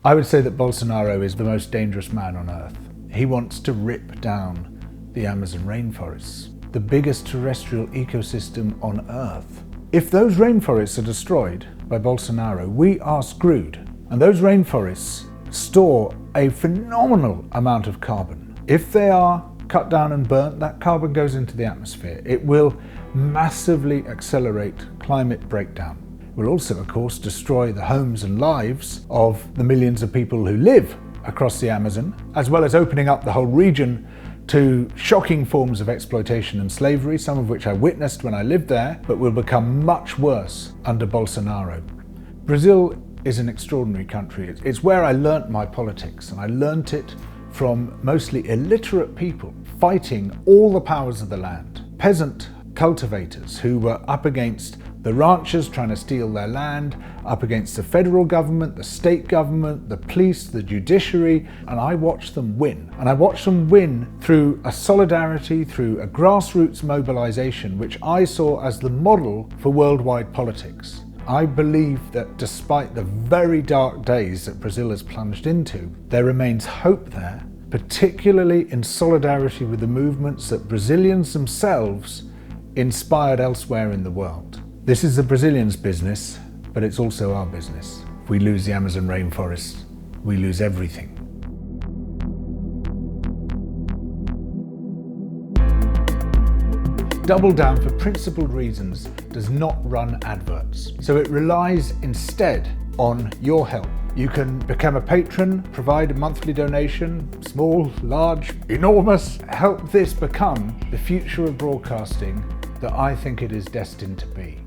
I would say that Bolsonaro is the most dangerous man on earth. He wants to rip down the Amazon rainforests, the biggest terrestrial ecosystem on earth. If those rainforests are destroyed by Bolsonaro, we are screwed. And those rainforests store a phenomenal amount of carbon. If they are cut down and burnt, that carbon goes into the atmosphere. It will massively accelerate climate breakdown. It will also, of course, destroy the homes and lives of the millions of people who live across the Amazon, as well as opening up the whole region to shocking forms of exploitation and slavery, some of which I witnessed when I lived there, but will become much worse under Bolsonaro. Brazil is an extraordinary country. It's where I learnt my politics, and I learnt it from mostly illiterate people fighting all the powers of the land. Peasant cultivators who were up against the ranchers trying to steal their land, up against the federal government, the state government, the police, the judiciary, and I watched them win. And I watched them win through a solidarity, through a grassroots mobilization, which I saw as the model for worldwide politics. I believe that despite the very dark days that Brazil has plunged into, there remains hope there, particularly in solidarity with the movements that Brazilians themselves inspired elsewhere in the world. This is the Brazilians' business, but it's also our business. If we lose the Amazon rainforest, we lose everything. Double Down, for principled reasons, does not run adverts. So it relies instead on your help. You can become a patron, provide a monthly donation, small, large, enormous. Help this become the future of broadcasting that I think it is destined to be.